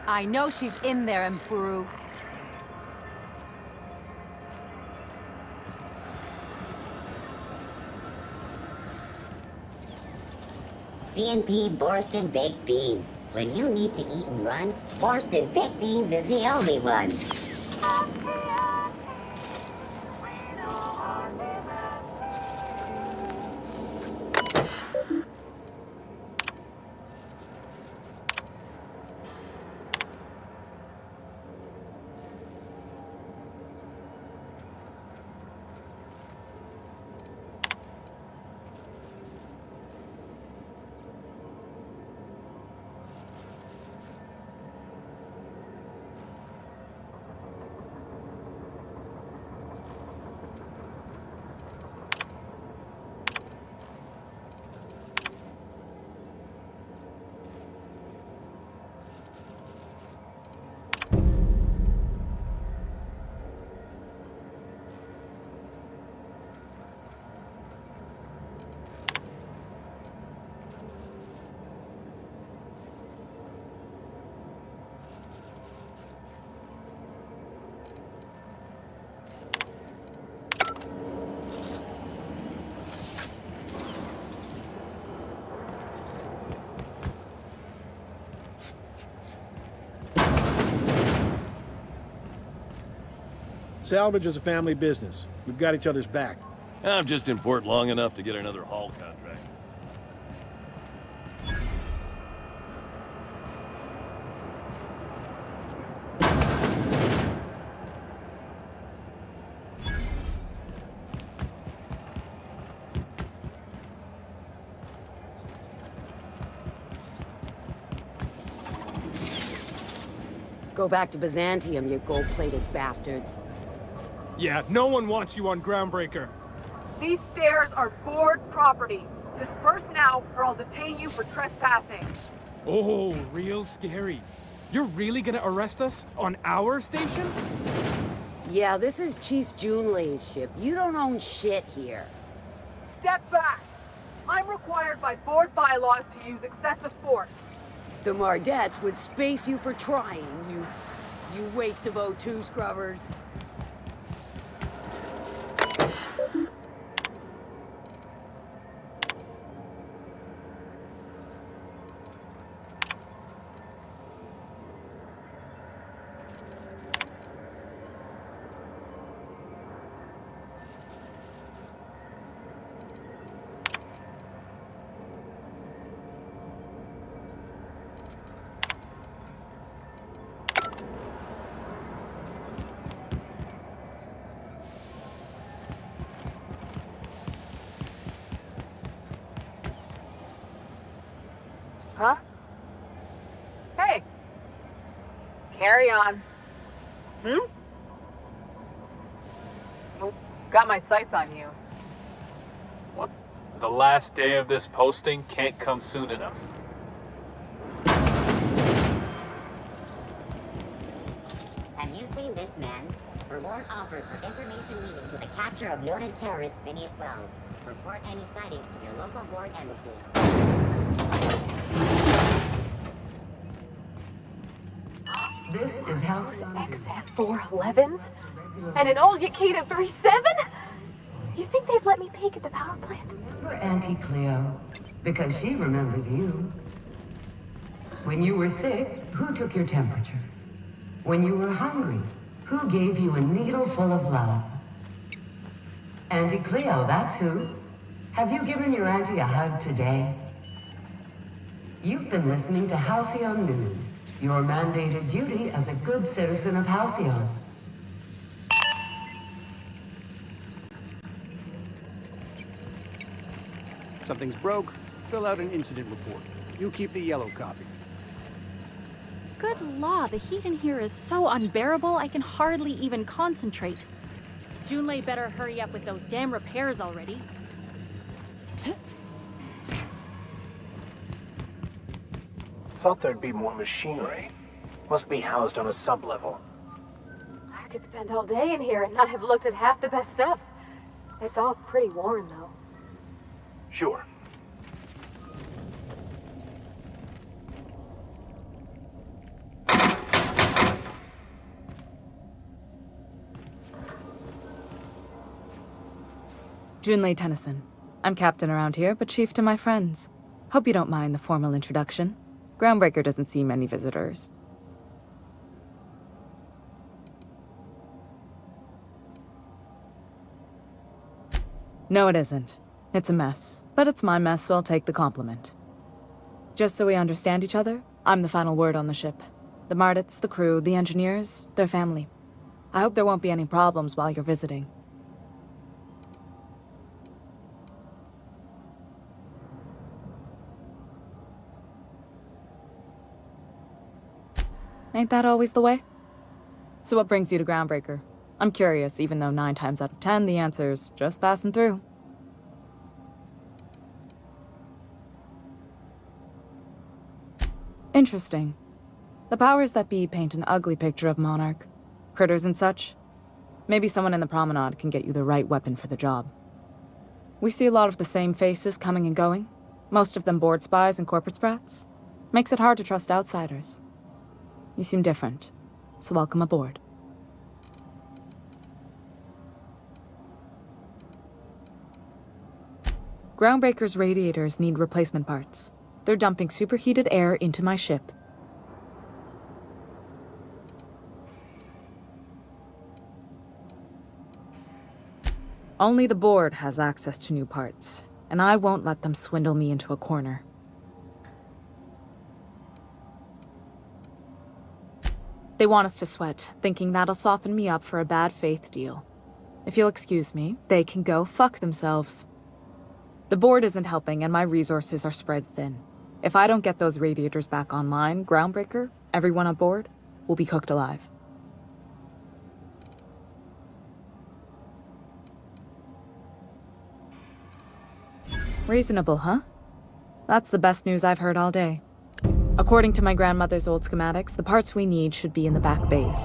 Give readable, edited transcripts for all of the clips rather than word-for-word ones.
I know she's in there, Mfuru. CNP Borston Baked Beans. When you need to eat and run, Borston Baked Beans is the only one. Salvage is a family business. We've got each other's back. I'm just in port long enough to get another haul contract. Go back to Byzantium, you gold-plated bastards. Yeah, no one wants you on Groundbreaker. These stairs are board property. Disperse now, or I'll detain you for trespassing. Oh, real scary. You're really gonna arrest us on our station? Yeah, this is Chief Junlei's ship. You don't own shit here. Step back. I'm required by board bylaws to use excessive force. The Mardettes would space you for trying, you waste of O2 scrubbers. Huh? Hey. Carry on. Oh, got my sights on you. What? The last day of this posting can't come soon enough. Have you seen this man? Reward offered for information leading to the capture of noted terrorist Phineas Wells. Report any sightings to your local board embassy. This is House XF411s? And an old Yakita 37? You think they'd let me peek at the power plant? for Auntie Cleo, because she remembers you. When you were sick, who took your temperature? When you were hungry, who gave you a needle full of love? Auntie Cleo, that's who. Have you given your auntie a hug today? You've been listening to Halcyon News, your mandated duty as a good citizen of Halcyon. Something's broke, fill out an incident report. You keep the yellow copy. Good law, the heat in here is so unbearable I can hardly even concentrate. Junlei better hurry up with those damn repairs already. Thought there'd be more machinery. Must be housed on a sub-level. I could spend all day in here and not have looked at half the best stuff. It's all pretty worn, though. Sure. Junlei Tennyson. I'm captain around here, but chief to my friends. Hope you don't mind the formal introduction. Groundbreaker doesn't see many visitors. No, it isn't. It's a mess. But it's my mess, so I'll take the compliment. Just so we understand each other, I'm the final word on the ship. The Mardits, the crew, the engineers, their family. I hope there won't be any problems while you're visiting. Ain't that always the way? So what brings you to Groundbreaker? I'm curious, even though 9 times out of 10 the answer's just passing through. Interesting. The powers that be paint an ugly picture of Monarch. Critters and such. Maybe someone in the promenade can get you the right weapon for the job. We see a lot of the same faces coming and going. Most of them board spies and corporate sprats. Makes it hard to trust outsiders. You seem different, so welcome aboard. Groundbreaker's radiators need replacement parts. They're dumping superheated air into my ship. Only the board has access to new parts, and I won't let them swindle me into a corner. They want us to sweat, thinking that'll soften me up for a bad faith deal. If you'll excuse me, they can go fuck themselves. The board isn't helping and my resources are spread thin. If I don't get those radiators back online, Groundbreaker, everyone aboard, will be cooked alive. Reasonable, huh? That's the best news I've heard all day. According to my grandmother's old schematics, the parts we need should be in the back bays.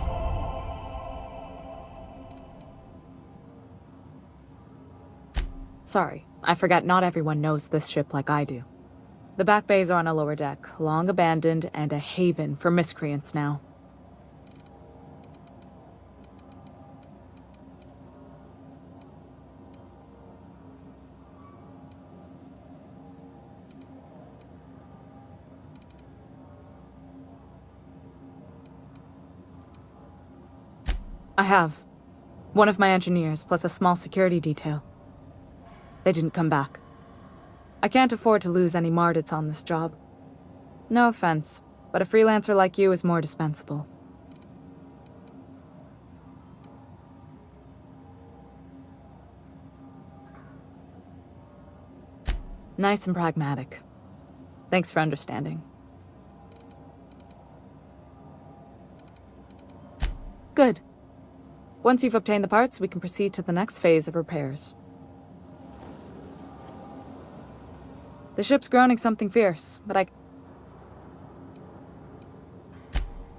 Sorry, I forgot not everyone knows this ship like I do. The back bays are on a lower deck, long abandoned and a haven for miscreants now. I have. One of my engineers, plus a small security detail. They didn't come back. I can't afford to lose any Mardits on this job. No offense, but a freelancer like you is more dispensable. Nice and pragmatic. Thanks for understanding. Good. Once you've obtained the parts, we can proceed to the next phase of repairs. The ship's groaning something fierce, but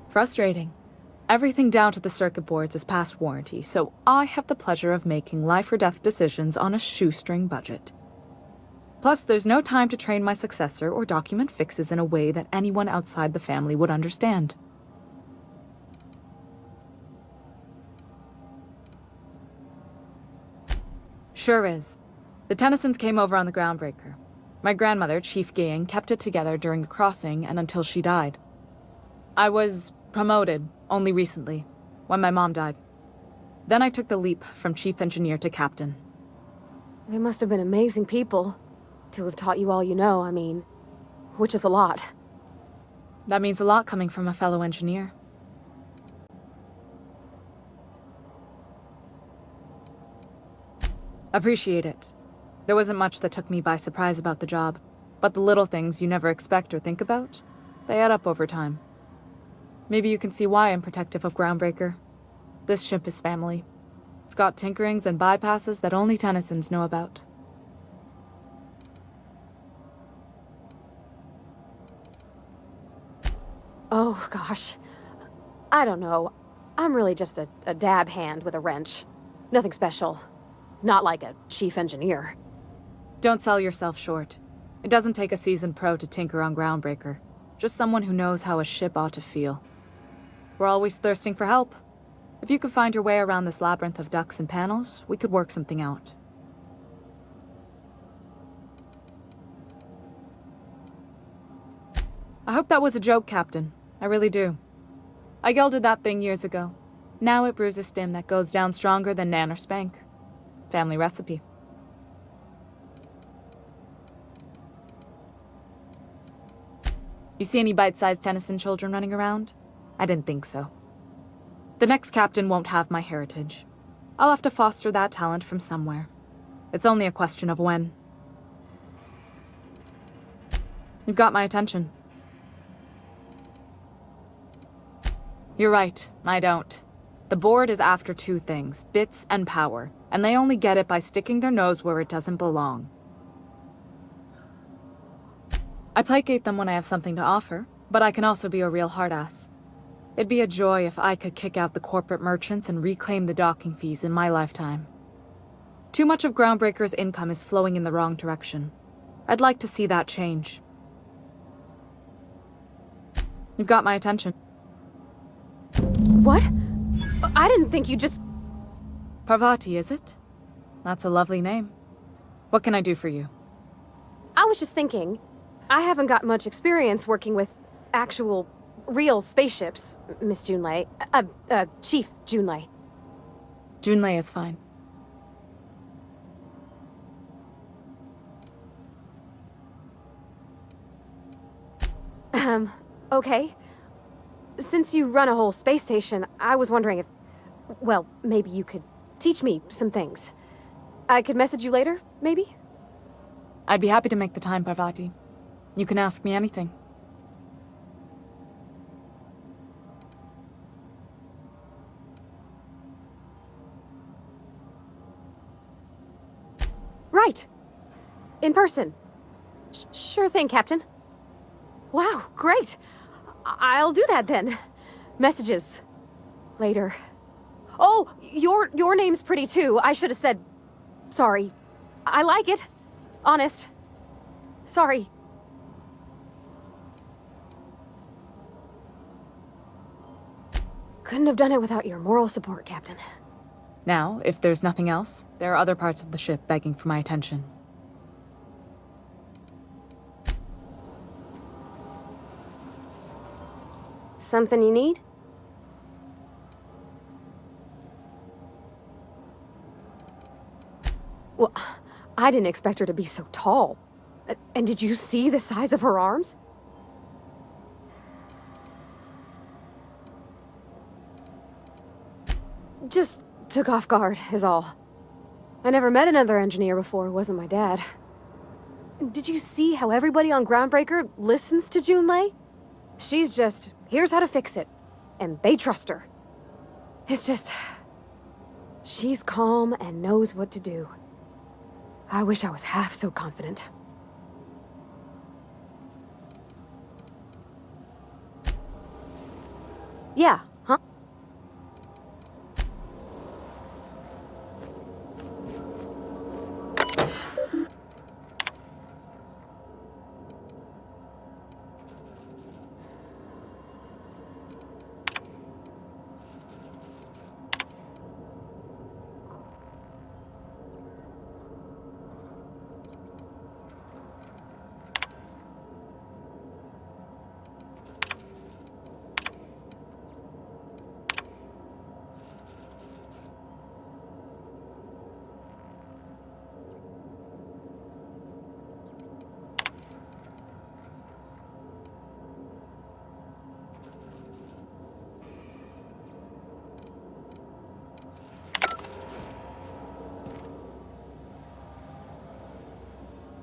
Frustrating. Everything down to the circuit boards is past warranty, so I have the pleasure of making life-or-death decisions on a shoestring budget. Plus, there's no time to train my successor or document fixes in a way that anyone outside the family would understand. Sure is. The Tennysons came over on the Groundbreaker. My grandmother, Chief Gang, kept it together during the crossing and until she died. I was promoted only recently, when my mom died. Then I took the leap from chief engineer to captain. They must have been amazing people to have taught you all you know, I mean, which is a lot. That means a lot coming from a fellow engineer. Appreciate it. There wasn't much that took me by surprise about the job, but the little things you never expect or think about, they add up over time. Maybe you can see why I'm protective of Groundbreaker. This ship is family. It's got tinkerings and bypasses that only Tennysons know about. Oh, gosh. I don't know. I'm really just a dab hand with a wrench. Nothing special. Not like a chief engineer. Don't sell yourself short. It doesn't take a seasoned pro to tinker on Groundbreaker. Just someone who knows how a ship ought to feel. We're always thirsting for help. If you could find your way around this labyrinth of ducts and panels, we could work something out. I hope that was a joke, Captain. I really do. I gelded that thing years ago. Now it brews a stim that goes down stronger than Nan or Spank. Family recipe. You see any bite-sized Tennyson children running around? I didn't think so. The next captain won't have my heritage. I'll have to foster that talent from somewhere. It's only a question of when. You've got my attention. You're right, I don't. The board is after two things, bits and power, and they only get it by sticking their nose where it doesn't belong. I placate them when I have something to offer, but I can also be a real hard-ass. It'd be a joy if I could kick out the corporate merchants and reclaim the docking fees in my lifetime. Too much of Groundbreaker's income is flowing in the wrong direction. I'd like to see that change. You've got my attention. What? I didn't think you just... Parvati, is it? That's a lovely name. What can I do for you? I was just thinking, I haven't got much experience working with actual, real spaceships, Miss Junlei. Chief Junlei. Junlei is fine. Okay. Since you run a whole space station, I was wondering if... Well, maybe you could teach me some things. I could message you later, maybe? I'd be happy to make the time, Parvati. You can ask me anything. Right. In person. Sure thing, Captain. Wow, great. I'll do that then. Messages. Later. Oh, your name's pretty too. I should have said... Sorry. I like it. Honest. Sorry. Couldn't have done it without your moral support, Captain. Now, if there's nothing else, there are other parts of the ship begging for my attention. Something you need? Well, I didn't expect her to be so tall. And did you see the size of her arms? Just took off guard, is all. I never met another engineer before who wasn't my dad. Did you see how everybody on Groundbreaker listens to Junlei? She's just, here's how to fix it. And they trust her. It's just... She's calm and knows what to do. I wish I was half so confident. Yeah, huh?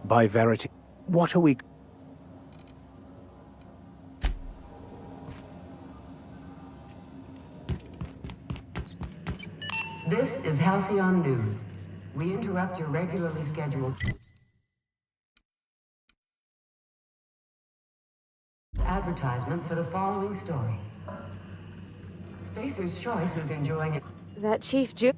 By Verity, what are we... This is Halcyon News. We interrupt your regularly scheduled advertisement for the following story. Spacer's Choice is enjoying it. That Chief Ju...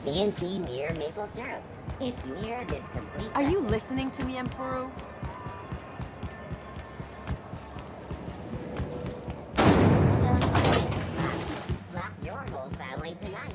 CNP near maple syrup. It's near this complete... Are you listening to me, Emperor? Slap your whole family tonight.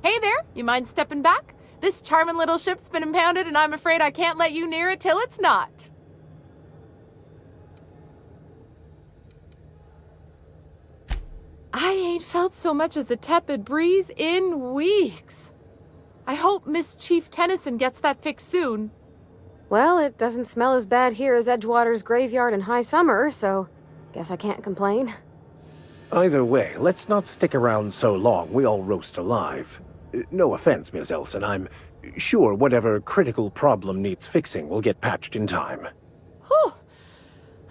Hey there, you mind stepping back? This charming little ship's been impounded and I'm afraid I can't let you near it till it's not. I ain't felt so much as a tepid breeze in weeks. I hope Miss Chief Tennyson gets that fixed soon. Well, it doesn't smell as bad here as Edgewater's graveyard in high summer, so guess I can't complain. Either way, let's not stick around so long we all roast alive. No offense, Miss Elson, I'm sure whatever critical problem needs fixing will get patched in time. Whew.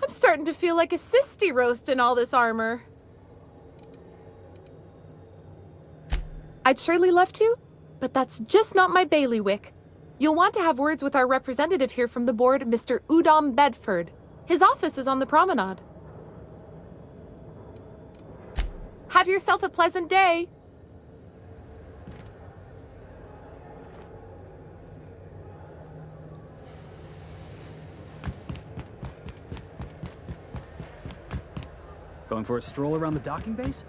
I'm starting to feel like a sisty roast in all this armor. I'd surely love to, but that's just not my bailiwick. You'll want to have words with our representative here from the board, Mr. Udom Bedford. His office is on the promenade. Have yourself a pleasant day. Going for a stroll around the docking base?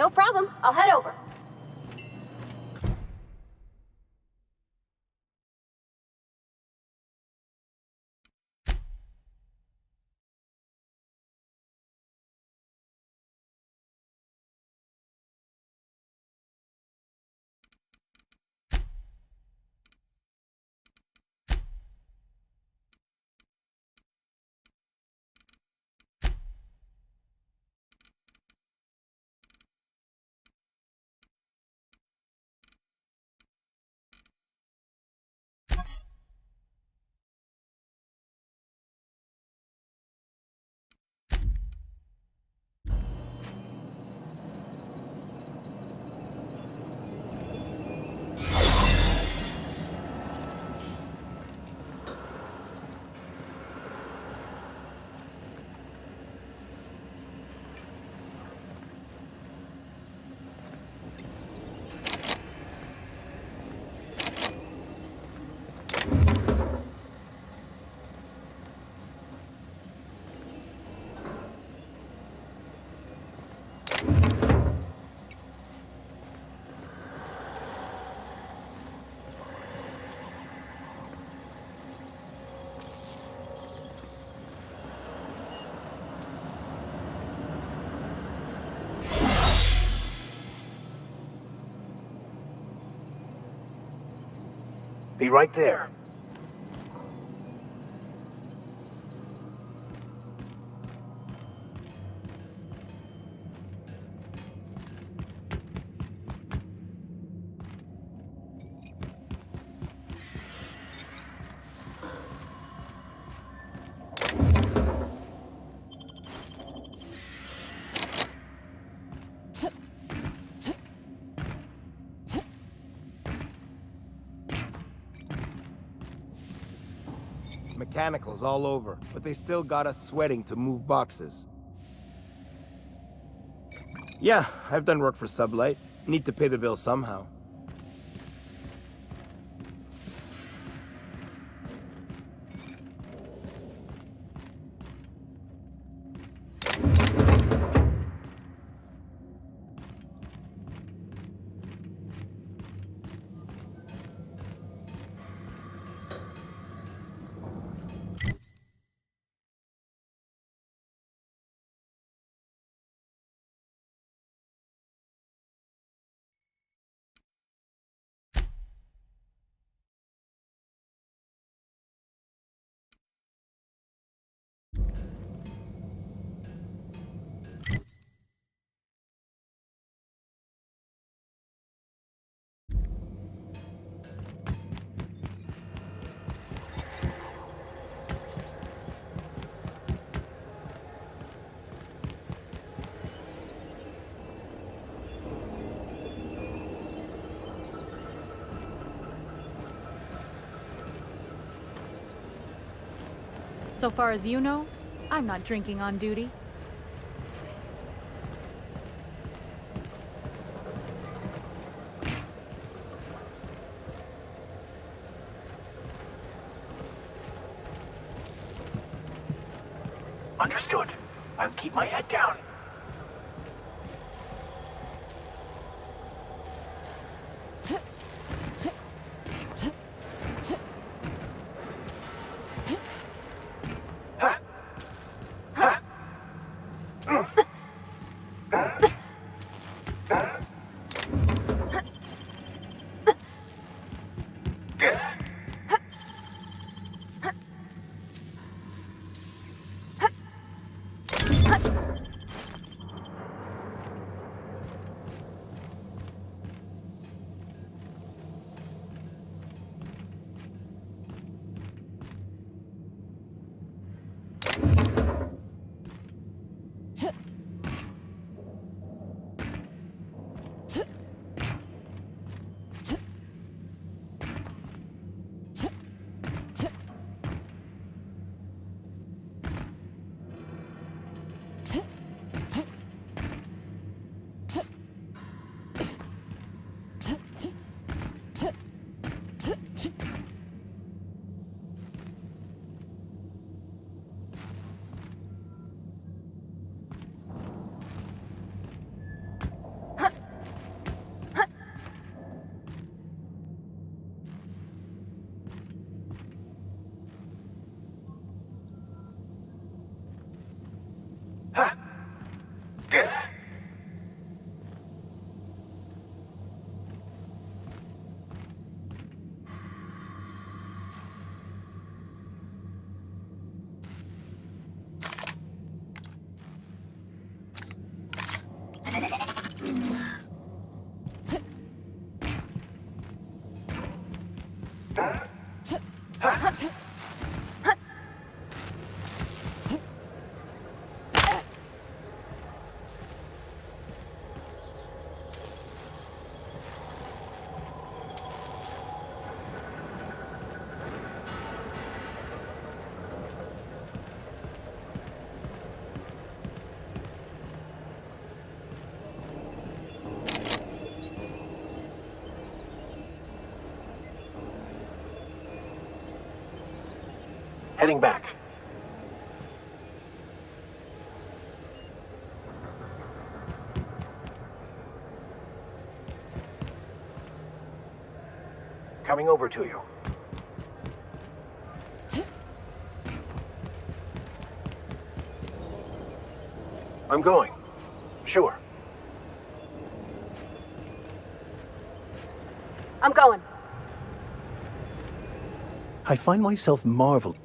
No problem. I'll head over. Be right there. Mechanicals all over, but they still got us sweating to move boxes. Yeah, I've done work for Sublight. Need to pay the bill somehow. So far as you know, I'm not drinking on duty. Understood. I'll keep my head down. Heading back. Coming over to you. I'm going. Sure. I'm going. I find myself marveled.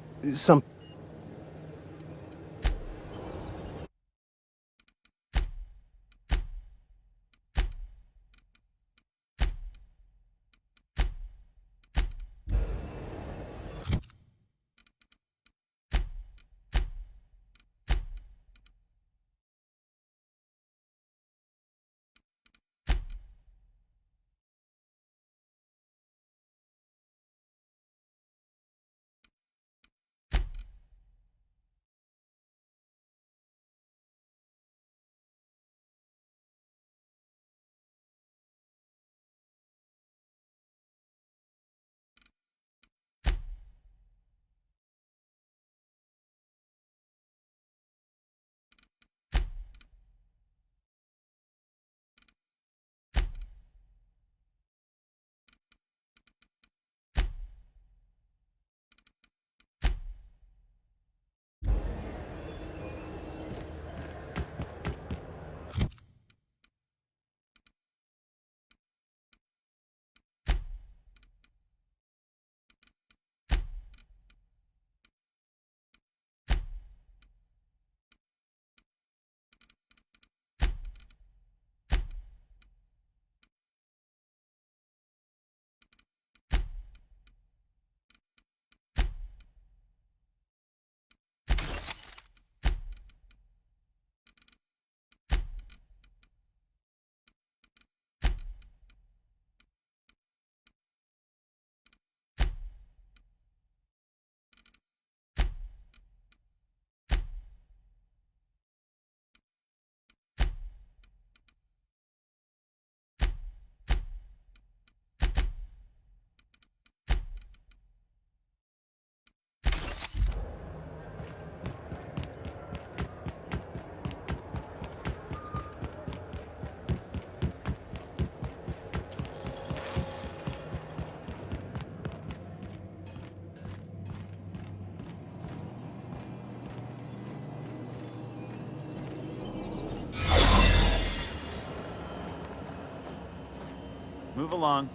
Move along.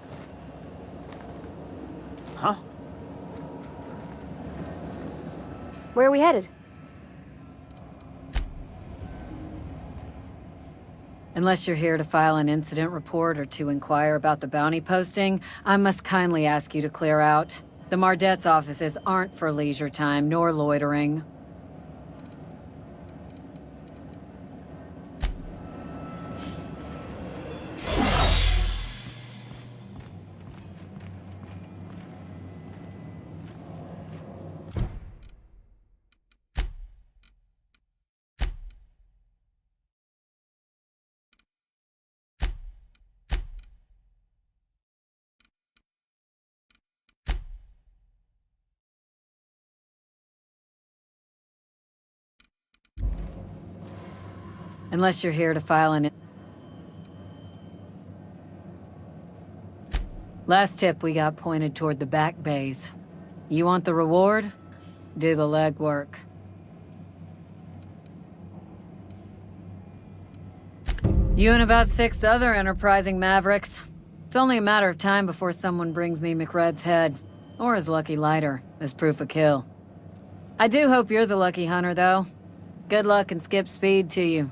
Huh? Where are we headed? Unless you're here to file an incident report or to inquire about the bounty posting, I must kindly ask you to clear out. The Mardet's offices aren't for leisure time nor loitering. Unless you're here to file an... Last tip we got pointed toward the back bays. You want the reward? Do the legwork. You and about 6 other enterprising mavericks. It's only a matter of time before someone brings me McRed's head, or his lucky lighter, as proof of kill. I do hope you're the lucky hunter, though. Good luck and skip speed to you.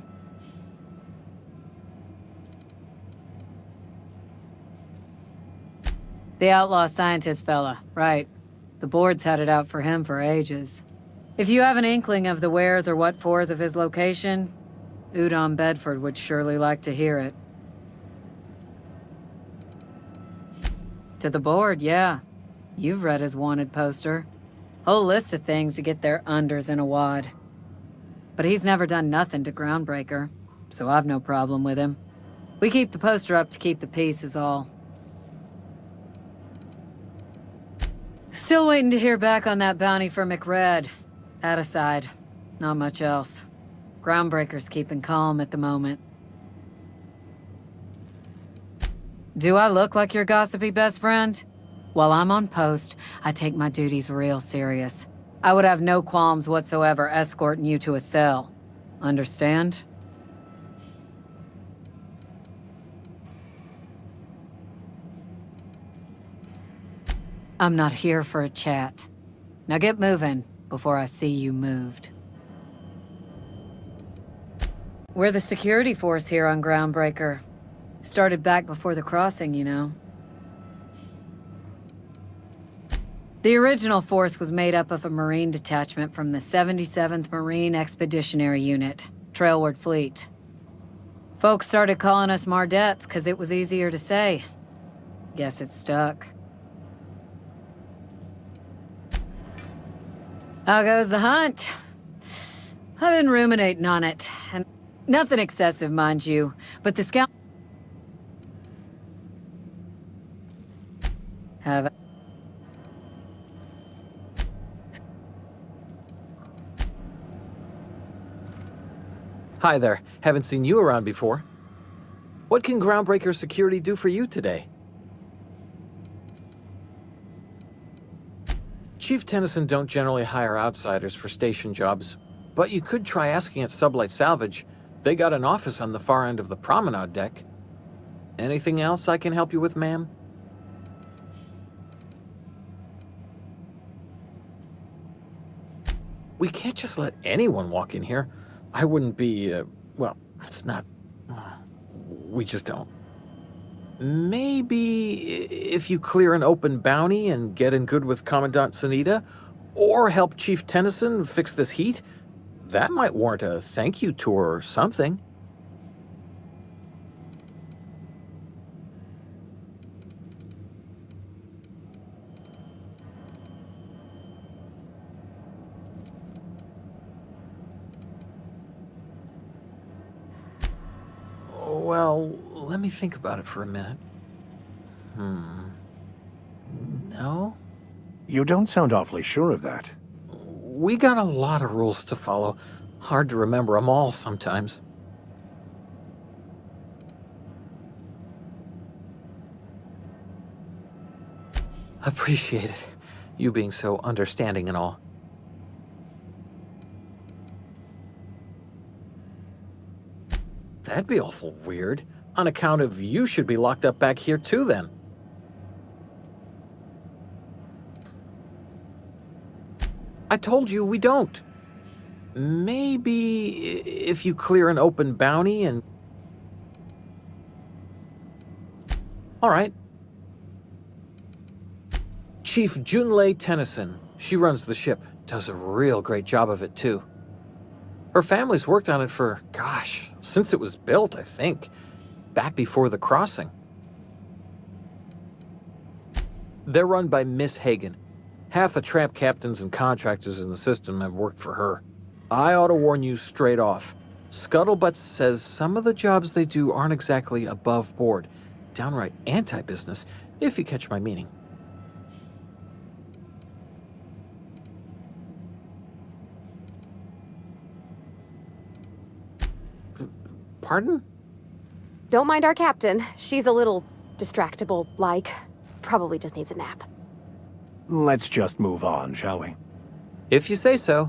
The outlaw scientist fella, right. The board's had it out for him for ages. If you have an inkling of the wheres or what-fors of his location, Udom Bedford would surely like to hear it. To the board, yeah. You've read his wanted poster. Whole list of things to get their unders in a wad. But he's never done nothing to Groundbreaker, so I've no problem with him. We keep the poster up to keep the peace is all. Still waiting to hear back on that bounty for McRed. That aside, not much else. Groundbreaker's keeping calm at the moment. Do I look like your gossipy best friend? While I'm on post, I take my duties real serious. I would have no qualms whatsoever escorting you to a cell. Understand? I'm not here for a chat. Now get moving before I see you moved. We're the security force here on Groundbreaker. Started back before the crossing, you know. The original force was made up of a Marine detachment from the 77th Marine Expeditionary Unit, Trailward Fleet. Folks started calling us Mardettes because it was easier to say. Guess it stuck. How goes the hunt? I've been ruminating on it, and nothing excessive, mind you, but the scout... Have... Hi there. Haven't seen you around before. What can Groundbreaker Security do for you today? Chief Tennyson don't generally hire outsiders for station jobs, but you could try asking at Sublight Salvage. They got an office on the far end of the promenade deck. Anything else I can help you with, ma'am? We can't just let anyone walk in here. I wouldn't be, well, it's not... we just don't. Maybe if you clear an open bounty and get in good with Commandant Sunita, or help Chief Tennyson fix this heat, that might warrant a thank you tour or something. Well, let me think about it for a minute. No? You don't sound awfully sure of that. We got a lot of rules to follow. Hard to remember them all sometimes. Appreciate it. You being so understanding and all. That'd be awful weird. On account of you should be locked up back here too, then. I told you we don't. Maybe if you clear an open bounty and... All right. Chief Junlei Tennyson. She runs the ship. Does a real great job of it, too. Her family's worked on it for, gosh, since it was built, I think. Back before the crossing. They're run by Miss Hagen. Half the tramp captains and contractors in the system have worked for her. I ought to warn you straight off. Scuttlebutt says some of the jobs they do aren't exactly above board. Downright anti-business, if you catch my meaning. Pardon? Don't mind our captain. She's a little distractible, like. Probably just needs a nap. Let's just move on, shall we? If you say so.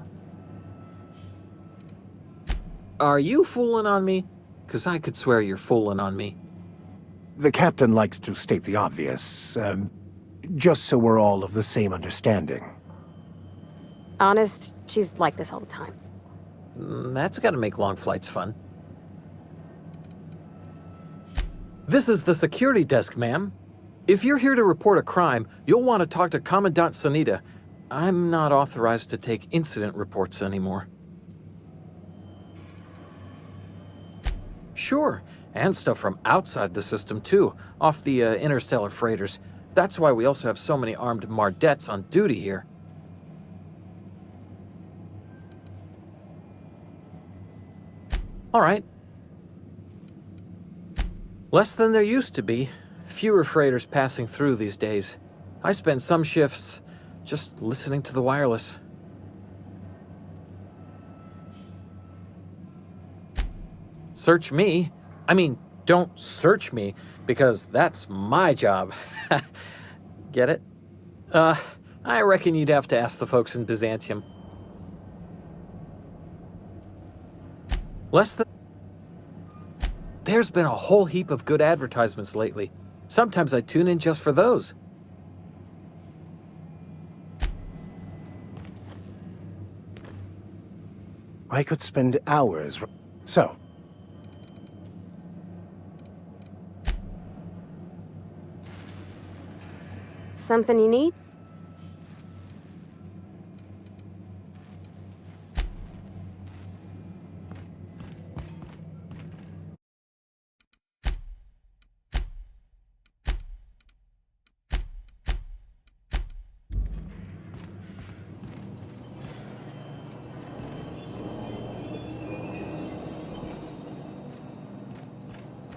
Are you fooling on me? 'Cause I could swear you're fooling on me. The captain likes to state the obvious, just so we're all of the same understanding. Honest, she's like this all the time. That's gotta make long flights fun. This is the security desk, ma'am. If you're here to report a crime, you'll want to talk to Commandant Sanita. I'm not authorized to take incident reports anymore. Sure, and stuff from outside the system too, off the interstellar freighters. That's why we also have so many armed Mardettes on duty here. All right. Less than there used to be. Fewer freighters passing through these days. I spend some shifts just listening to the wireless. Search me? I mean, don't search me, because that's my job. Get it? I reckon you'd have to ask the folks in Byzantium. There's been a whole heap of good advertisements lately. Sometimes I tune in just for those. I could spend hours. So, Something you need?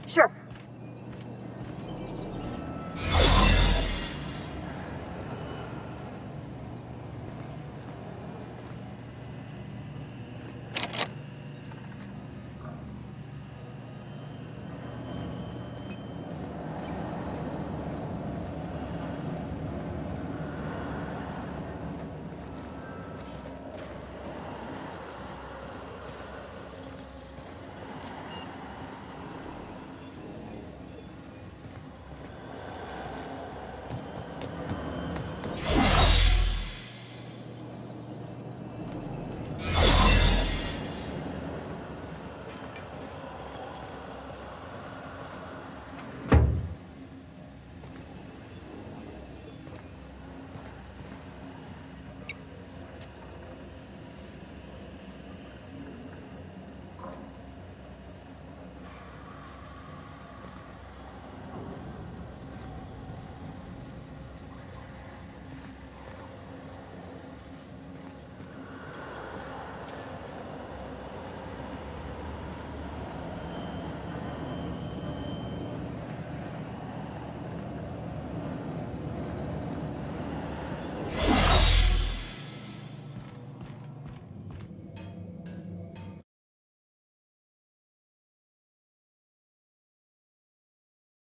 Sure.